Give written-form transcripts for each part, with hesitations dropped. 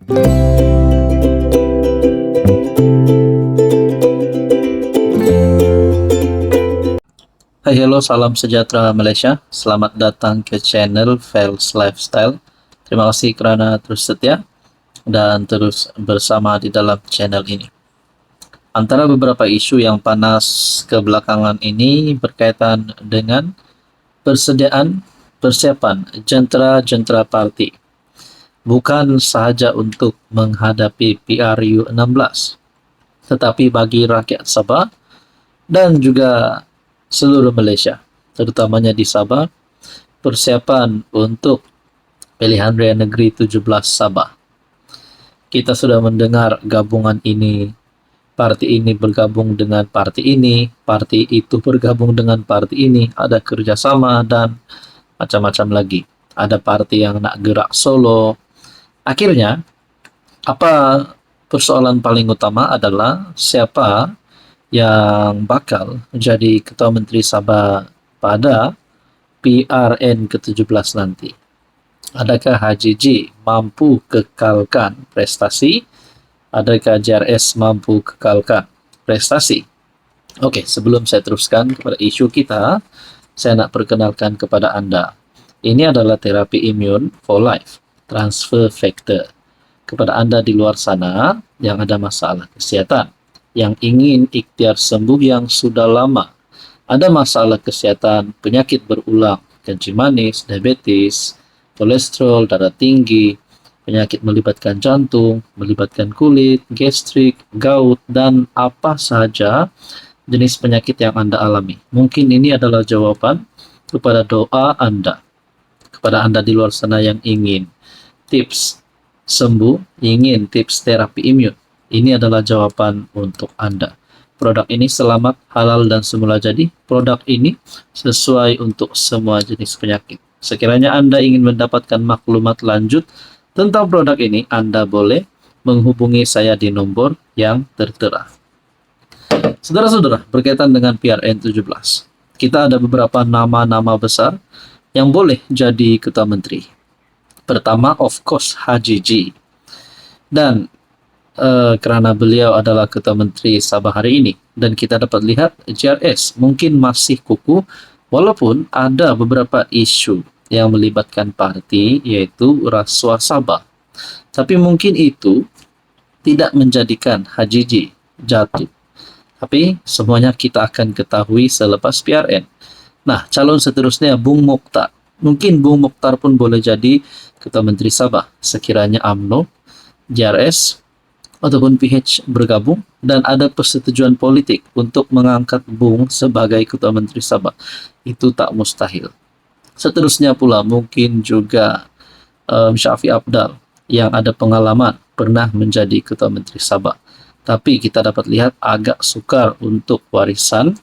Hai, hello, salam sejahtera Malaysia. Selamat datang ke channel Fels Lifestyle. Terima kasih kerana terus setia dan terus bersama di dalam channel ini. Antara beberapa isu yang panas kebelakangan ini berkaitan dengan persiapan jentera-jentera parti. Bukan sahaja untuk menghadapi PRU16, tetapi bagi rakyat Sabah dan juga seluruh Malaysia, terutamanya di Sabah, persiapan untuk pilihan raya negeri 17 Sabah. Kita sudah mendengar gabungan ini, parti ini bergabung dengan parti ini, parti itu bergabung dengan parti ini, ada kerjasama dan macam-macam lagi. Ada parti yang nak gerak solo. Akhirnya, apa persoalan paling utama adalah siapa yang bakal jadi Ketua Menteri Sabah pada PRN ke-17 nanti. Adakah Haji G mampu kekalkan prestasi? Adakah JRS mampu kekalkan prestasi? Oke, sebelum saya teruskan kepada isu kita, saya nak perkenalkan kepada anda. Ini adalah terapi imun for life, transfer factor. Kepada anda di luar sana yang ada masalah kesihatan, yang ingin ikhtiar sembuh yang sudah lama, ada masalah kesihatan, penyakit berulang, kencing manis, diabetes, kolesterol, darah tinggi, penyakit melibatkan jantung, melibatkan kulit, gastrik, gout, dan apa sahaja jenis penyakit yang anda alami. Mungkin ini adalah jawaban kepada doa anda. Kepada anda di luar sana yang ingin tips sembuh, ingin tips terapi imun, ini adalah jawaban untuk anda. Produk ini selamat, halal, dan semula jadi. Produk ini sesuai untuk semua jenis penyakit. Sekiranya anda ingin mendapatkan maklumat lanjut tentang produk ini, anda boleh menghubungi saya di nomor yang tertera. Saudara-saudara, berkaitan dengan PRN 17, kita ada beberapa nama-nama besar yang boleh jadi Ketua Menteri. Pertama, of course, Haji G. Dan kerana beliau adalah Ketua Menteri Sabah hari ini, dan kita dapat lihat JRS mungkin masih kukuh walaupun ada beberapa isu yang melibatkan parti, yaitu rasuah Sabah. Tapi mungkin itu tidak menjadikan Haji G jatuh. Tapi semuanya kita akan ketahui selepas PRN. Nah, calon seterusnya Bung Mokhtar. Mungkin Bung Mokhtar pun boleh jadi Ketua Menteri Sabah sekiranya UMNO, JRS, ataupun PH bergabung dan ada persetujuan politik untuk mengangkat Bung sebagai Ketua Menteri Sabah. Itu tak mustahil. Seterusnya pula mungkin juga Syafiq Apdal yang ada pengalaman pernah menjadi Ketua Menteri Sabah. Tapi kita dapat lihat agak sukar untuk warisan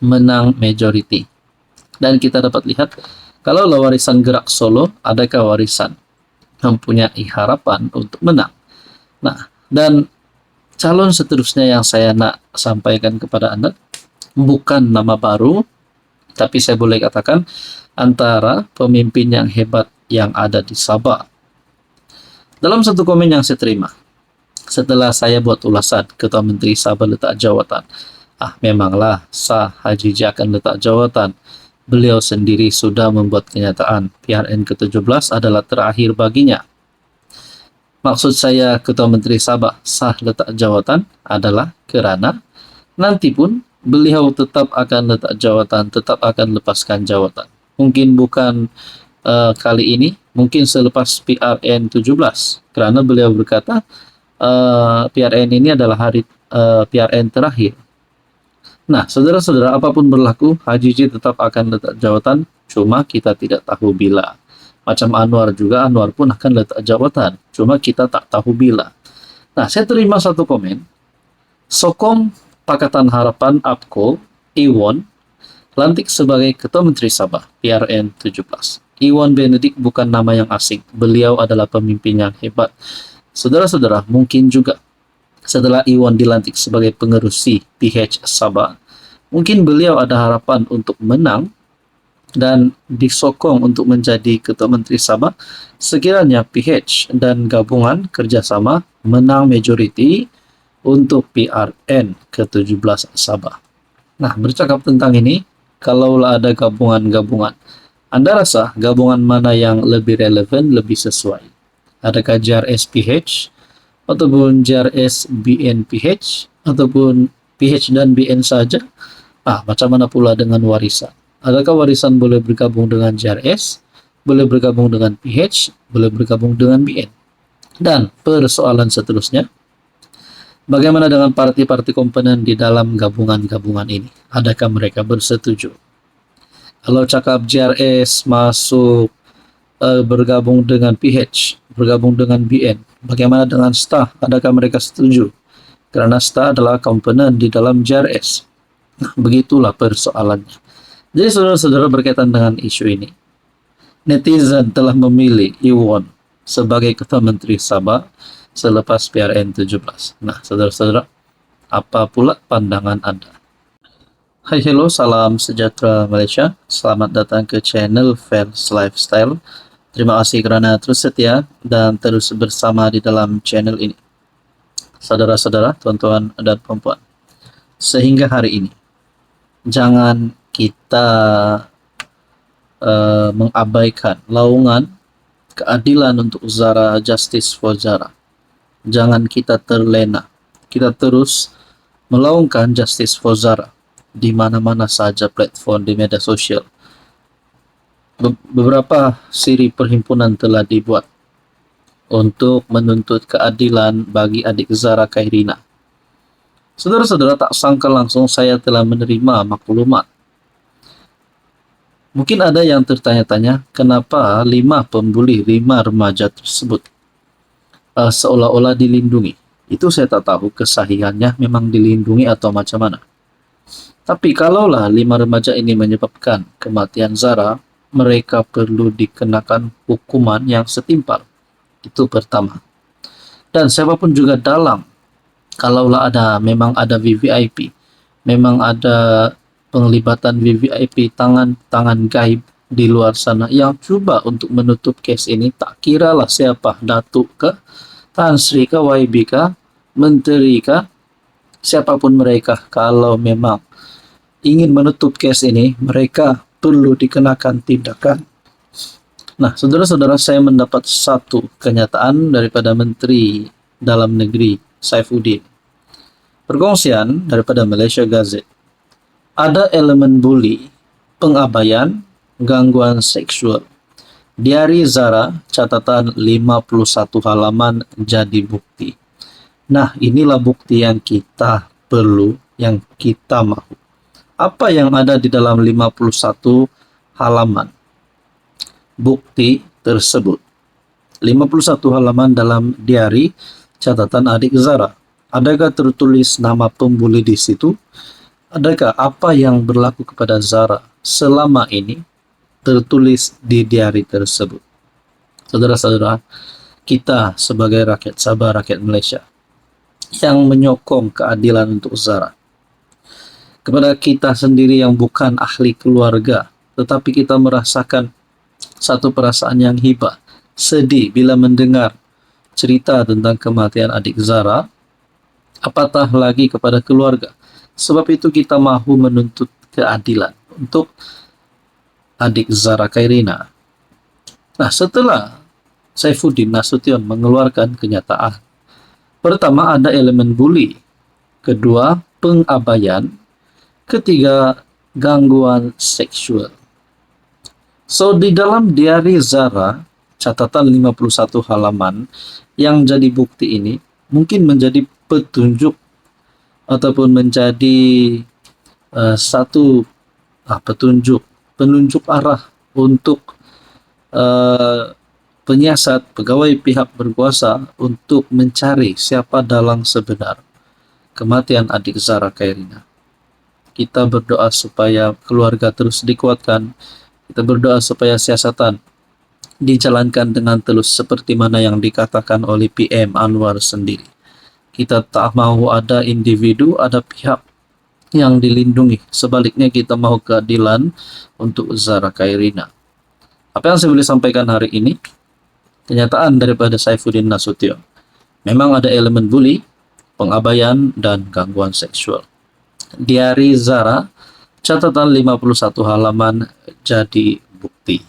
menang majority. Dan kita dapat lihat kalau warisan gerak solo, adakah warisan mempunyai harapan untuk menang. Nah, dan calon seterusnya yang saya nak sampaikan kepada anda bukan nama baru, tapi saya boleh katakan antara pemimpin yang hebat yang ada di Sabah. Dalam satu komen yang saya terima, setelah saya buat ulasan Ketua Menteri Sabah letak jawatan, memanglah sah Haji J akan letak jawatan. Beliau sendiri sudah membuat kenyataan PRN ke-17 adalah terakhir baginya. Maksud saya Ketua Menteri Sabah sah letak jawatan adalah kerana nanti pun beliau tetap akan letak jawatan, tetap akan lepaskan jawatan. Mungkin bukan kali ini, mungkin selepas PRN 17. Kerana beliau berkata PRN ini adalah hari PRN terakhir. Nah, saudara-saudara, apapun berlaku, Haji J tetap akan letak jawatan, cuma kita tidak tahu bila. Macam Anwar juga, Anwar pun akan letak jawatan, cuma kita tak tahu bila. Nah, saya terima satu komen, sokong Pakatan Harapan APKO, Iwan, lantik sebagai Ketua Menteri Sabah, PRN 17. Iwan Benedik bukan nama yang asing, beliau adalah pemimpin yang hebat. Saudara-saudara, mungkin juga setelah Iwan dilantik sebagai pengerusi PH Sabah, mungkin beliau ada harapan untuk menang dan disokong untuk menjadi Ketua Menteri Sabah sekiranya PH dan gabungan kerjasama menang majoriti untuk PRN ke-17 Sabah. Nah, bercakap tentang ini, kalaulah ada gabungan-gabungan, Anda rasa gabungan mana yang lebih relevan, lebih sesuai? Adakah JRS PH ataupun JRS BN PH ataupun PH dan BN saja? Macam mana pula dengan warisan? Adakah warisan boleh bergabung dengan JRS, boleh bergabung dengan PH, boleh bergabung dengan BN? Dan persoalan seterusnya, bagaimana dengan parti-parti komponen di dalam gabungan-gabungan ini? Adakah mereka bersetuju? Kalau cakap JRS masuk bergabung dengan PH, bergabung dengan BN, bagaimana dengan STA? Adakah mereka setuju? Karena STA adalah komponen di dalam JRS. Nah, begitulah persoalannya. Jadi saudara-saudara, berkaitan dengan isu ini, netizen telah memilih Iwon sebagai Ketua Menteri Sabah selepas PRN 17. Nah, saudara-saudara, apa pula pandangan Anda? Hai, hello, salam sejahtera Malaysia. Selamat datang ke channel Fairs Lifestyle. Terima kasih kerana terus setia dan terus bersama di dalam channel ini. Saudara-saudara, tuan-tuan dan puan-puan, sehingga hari ini, jangan kita mengabaikan laungan keadilan untuk Zara, Justice for Zara. Jangan kita terlena. Kita terus melaungkan Justice for Zara di mana-mana saja platform di media sosial. Beberapa siri perhimpunan telah dibuat untuk menuntut keadilan bagi adik Zara Khairina. Saudara-saudara, tak sangka langsung saya telah menerima maklumat. Mungkin ada yang tertanya-tanya, kenapa 5 pembuli, 5 remaja tersebut seolah-olah dilindungi. Itu saya tak tahu kesahihannya, memang dilindungi atau macam mana. Tapi kalaulah 5 remaja ini menyebabkan kematian Zara, mereka perlu dikenakan hukuman yang setimpal. Itu pertama. Dan siapapun juga dalang, kalaulah memang ada VVIP, memang ada penglibatan VVIP, tangan gaib di luar sana yang cuba untuk menutup kes ini, tak kiralah siapa, Datuk ke, Tan Sri ke, YB ke, Menteri ke, siapapun mereka, kalau memang ingin menutup kes ini, mereka perlu dikenakan tindakan. Nah, saudara-saudara, saya mendapat satu kenyataan daripada Menteri Dalam Negeri Saifuddin. Perkongsian daripada Malaysia Gazette. Ada elemen bully, pengabaian, gangguan seksual. Diari Zara, catatan 51 halaman jadi bukti. Nah, inilah bukti yang kita perlu, yang kita mahu. Apa yang ada di dalam 51 halaman bukti tersebut? 51 halaman dalam diari catatan adik Zara. Adakah tertulis nama pembuli di situ? Adakah apa yang berlaku kepada Zara selama ini tertulis di diari tersebut? Saudara-saudara, kita sebagai rakyat Sabah, rakyat Malaysia yang menyokong keadilan untuk Zara, kepada kita sendiri yang bukan ahli keluarga, tetapi kita merasakan satu perasaan yang hibah, sedih bila mendengar cerita tentang kematian adik Zara, apatah lagi kepada keluarga. Sebab itu kita mahu menuntut keadilan untuk adik Zara Khairina. Nah, setelah Saifuddin Nasution mengeluarkan kenyataan, pertama ada elemen bully, kedua pengabaian, ketiga gangguan seksual. So, di dalam diari Zara, catatan 51 halaman yang jadi bukti ini mungkin menjadi petunjuk ataupun menjadi satu penunjuk arah untuk penyiasat pegawai pihak berkuasa untuk mencari siapa dalang sebenar kematian adik Zara Khairina. Kita berdoa supaya keluarga terus dikuatkan. Kita berdoa supaya siasatan dijalankan dengan telus seperti mana yang dikatakan oleh PM Anwar sendiri. Kita tak mahu ada individu, ada pihak yang dilindungi. Sebaliknya kita mau keadilan untuk Zara Khairina. Apa yang saya boleh sampaikan hari ini? Kenyataan daripada Saifuddin Nasution. Memang ada elemen bully, pengabaian, dan gangguan seksual. Diari Zara, catatan 51 halaman jadi bukti.